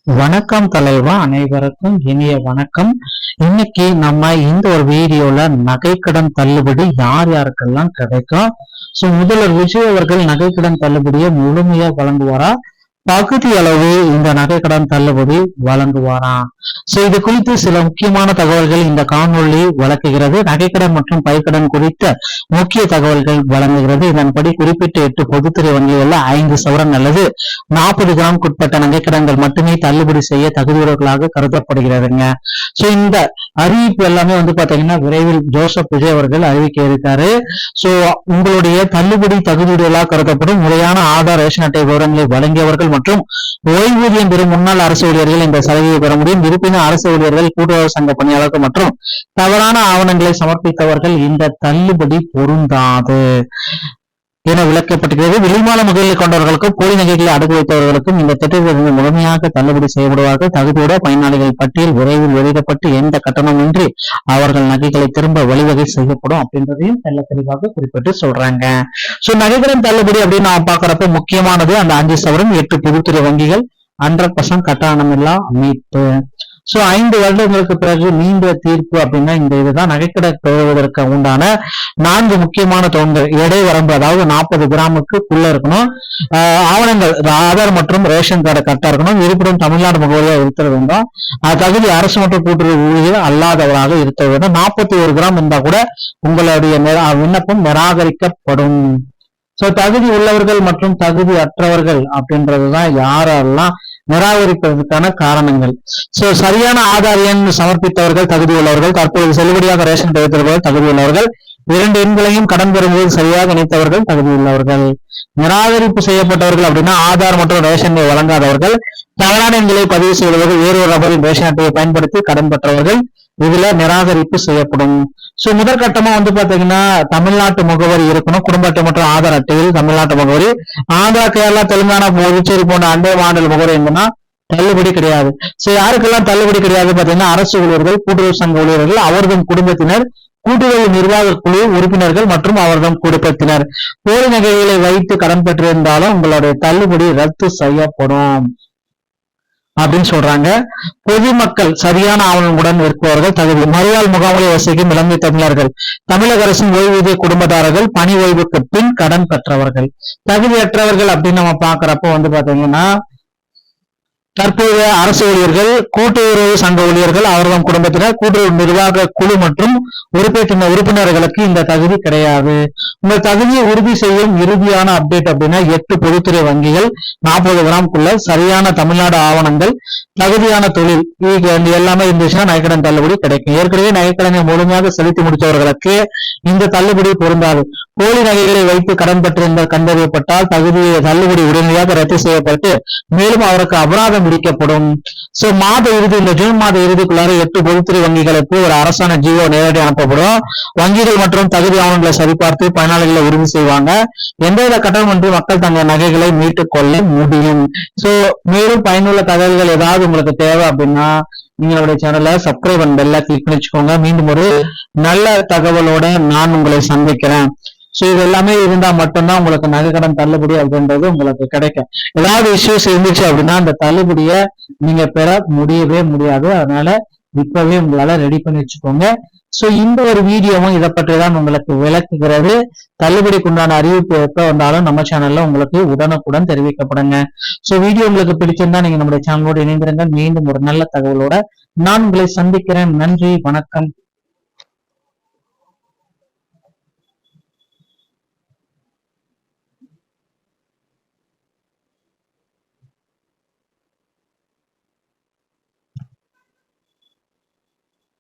வணக்கம் தலைவா, அனைவருக்கும் இனிய வணக்கம். இன்னைக்கு நம்ம இந்த ஒரு வீடியோல நகைக்கடன் தள்ளுபடி யார் யாருக்கெல்லாம் கிடைக்கும், முதல்வர் விஜய் அவர்கள் நகைக்கடன் தள்ளுபடியை முழுமையா வழங்குவாரா, பகுதி அளவு இந்த நகைக்கடன் தள்ளுபடி வழங்குவாராம். இது குறித்து சில முக்கியமான தகவல்கள் இந்த காணொளி வழங்குகிறது. நகைக்கடன் மற்றும் பயிர்க்கடன் குறித்த முக்கிய தகவல்கள் வழங்குகிறது. இதன்படி குறிப்பிட்ட 8 பொதுத்துறை வங்கிகளில் 5 சவரன் அல்லது 40 கிராமுக்குட்பட்ட நகைக்கடன்கள் மட்டுமே தள்ளுபடி செய்ய தகுதியுள்ளவர்களாக கருதப்படுகிறதுங்க. இந்த அறிவிப்பு எல்லாமே பாத்தீங்கன்னா விரைவில் ஜோசப் விஜய் அவர்கள் அறிவிக்க இருக்காரு. உங்களுடைய தள்ளுபடி தகுதியுள்ளவர்களாக கருதப்படும் முறையான ஆதார், ரேஷன் அட்டை விவரங்களை வழங்கியவர்கள் மற்றும் ஓய்வூதியம் பெறும் முன்னாள் அரசு ஊழியர்கள் இந்த சலுகையை பெற முடியும். இருப்பினும் அரசு ஊழியர்கள், கூட்டுறவு சங்க பணியாளர்கள் மற்றும் தவறான ஆவணங்களை சமர்ப்பித்தவர்கள் இந்த தள்ளுபடி பொருந்தாது என விளக்கப்பட்டிருக்கிறது. வெளிமால முகவரில் கொண்டவர்களுக்கும் போலி நகைகளை அடகு வைத்தவர்களுக்கும் இந்த திட்டத்திலிருந்து முழுமையாக தள்ளுபடி செய்யப்படுவார்கள். தகுதியோட பயனாளிகள் பட்டியல் விரைவில் வெளியிடப்பட்டு எந்த கட்டணமின்றி அவர்கள் நகைகளை திரும்ப வழிவகை செய்யப்படும் அப்படின்றதையும் தெல்ல தெளிவாக குறிப்பிட்டு சொல்றாங்க. நகைக்கடன் தள்ளுபடி அப்படின்னு நான் பாக்குறப்ப முக்கியமானது அந்த 5 சவரன் 8 பொதுத்துறை வங்கிகள் 100% கட்டணமில்லா மீட்பு. 5 வருடங்களுக்கு பிறகு நீண்ட தீர்ப்பு அப்படின்னா இந்த இதுதான். நகைக்கடன் பெறுவதற்கு உண்டான 4 முக்கியமான தோண்கள். எடை வரம்பு, அதாவது 40 கிராமுக்குள்ள இருக்கணும். ஆவணங்கள், ஆதார் மற்றும் ரேஷன் கார்டு கரெக்டா இருக்கணும். இருப்பிடம் தமிழ்நாடு முகவரியா இருக்க வேண்டும். தகுதி அரசு மற்றும் கூட்டுறவு ஊழியர் அல்லாதவராக இருக்க வேண்டும். 41 கிராம் இருந்தா கூட உங்களுடைய விண்ணப்பம் நிராகரிக்கப்படும். தகுதி உள்ளவர்கள் மற்றும் தகுதி அற்றவர்கள் அப்படின்றதுதான் யாரெல்லாம் நிராகரிப்பதற்கான காரணங்கள். சரியான ஆதார் எண் சமர்ப்பித்தவர்கள் தகுதி உள்ளவர்கள், தற்போது செல்லுபடியாக ரேஷன் வைத்தவர்கள் தகுதி உள்ளவர்கள், 2 எண்களையும் கடன் பெறும்போது சரியாக இணைத்தவர்கள் தகுதி உள்ளவர்கள். நிராகரிப்பு செய்யப்பட்டவர்கள் அப்படின்னா ஆதார் மற்றும் ரேஷன் வழங்காதவர்கள், தவறான எண்களை பதிவு செய்தவர்கள், வேறொரு நபரின் ரேஷன் அட்டையை பயன்படுத்தி கடன் பெற்றவர்கள் இதுல நிராகரிப்பு செய்யப்படும். முதற்கட்டமா பாத்தீங்கன்னா தமிழ்நாட்டு முகவரி இருக்கணும். குடும்ப அட்டை மற்றும் ஆதார் அட்டையில் தமிழ்நாட்டு முகவரி. ஆந்திரா, கேரளா, தெலுங்கானா, புதுச்சேரி போன்ற அண்டை மாநில முகவரி என்னன்னா தள்ளுபடி கிடையாது. யாருக்கெல்லாம் தள்ளுபடி கிடையாது பாத்தீங்கன்னா அரசு ஊழியர்கள், கூட்டுறவு சங்க ஊழியர்கள், அவர்தம் குடும்பத்தினர், கூட்டுறவு நிர்வாக குழு உறுப்பினர்கள் மற்றும் அவர்தம் குடும்பத்தினர். போலி நகைகளை வைத்து கடன் பெற்றிருந்தாலும் உங்களுடைய தள்ளுபடி ரத்து செய்யப்படும் அப்படின்னு சொல்றாங்க. பொதுமக்கள் சரியான ஆவணங்களுடன் இருப்பவர்கள் தகுதி. மறுவாழ் முகாம்களில் வசிக்கும் இலங்கை தமிழர்கள், தமிழக அரசின் ஓய்வூதிய குடும்பத்தாரர்கள், பணி ஓய்வுக்கு பின் கடன் பெற்றவர்கள். தகுதியற்றவர்கள் அப்படின்னு நம்ம பாக்குறப்ப பாத்தீங்கன்னா தற்போதைய அரசு ஊழியர்கள், கூட்டுறவு சங்க ஊழியர்கள், அவர்தம் குடும்பத்தினர், கூட்டுறவு நிர்வாக குழு மற்றும் உறுப்பினர்களுக்கு இந்த தகுதி கிடையாது. உங்கள் தகுதியை உறுதி செய்யும் இறுதியான அப்டேட் அப்படின்னா 8 பொதுத்துறை வங்கிகள் 40 கிராமுக்குள்ள சரியான தமிழ்நாடு ஆவணங்கள், தகுதியான தொழில் எல்லாமே இருந்துச்சுன்னா நகைக்கடன் தள்ளுபடி கிடைக்கும். ஏற்கனவே நகைக்கடனை முழுமையாக செலுத்தி முடித்தவர்களுக்கு இந்த தள்ளுபடி பொருந்தாது. போலி நகைகளை வைத்து கடன் பெற்றிருந்த கண்டறியப்பட்டால் தள்ளுபடி உடனடியாக ரத்து செய்யப்பட்டு மேலும் அவருக்கு அபராதம் விதிக்கப்படும். மாத இறுதி, இந்த ஜூன் மாத இறுதிக்குள்ளார 8 பொதுத்துறை வங்கிகளுக்கு ஒரு அரசாணை ஜிஓ நேரடி அனுப்பப்படும். வங்கிகள் மற்றும் தகுதி ஆவணங்களை சரிபார்த்து பயனாளிகளை உறுதி செய்வாங்க. எந்தவித கட்டணமின்றி மக்கள் தங்கள் நகைகளை மீட்டுக் கொள்ள முடியும். மேலும் பயனுள்ள தகவல்கள் ஏதாவது உங்களுக்கு தேவை அப்படின்னா நீங்களுடைய சேனலை சப்ஸ்கிரைப் பண்ண பெல்ல கிளிக் பண்ணி வச்சுக்கோங்க. மீண்டும் ஒரு நல்ல தகவலோட நான் உங்களை சந்திக்கிறேன். இது எல்லாமே இருந்தா மட்டும்தான் உங்களுக்கு நகைக்கடன் தள்ளுபடி அப்படின்றது உங்களுக்கு கிடைக்கும். ஏதாவது இஷ்யூஸ் இருந்துச்சு அப்படின்னா அந்த தள்ளுபடிய நீங்க பெற முடியவே முடியாது. அதனால இப்பவே உங்களால ரெடி பண்ணி வச்சுக்கோங்க. இந்த ஒரு வீடியோவும் இதை பற்றி தான் உங்களுக்கு விளக்குகிறது. தள்ளுபடிக்கு உண்டான அறிவிப்பு எப்ப வந்தாலும் நம்ம சேனல்ல உங்களுக்கு உடனுக்குடன் தெரிவிக்கப்படுங்க. வீடியோ உங்களுக்கு பிடிச்சிருந்தா நீங்க நம்முடைய சேனலோட இணைந்திருங்க. மீண்டும் ஒரு நல்ல தகவலோட நான் உங்களை சந்திக்கிறேன். நன்றி, வணக்கம்.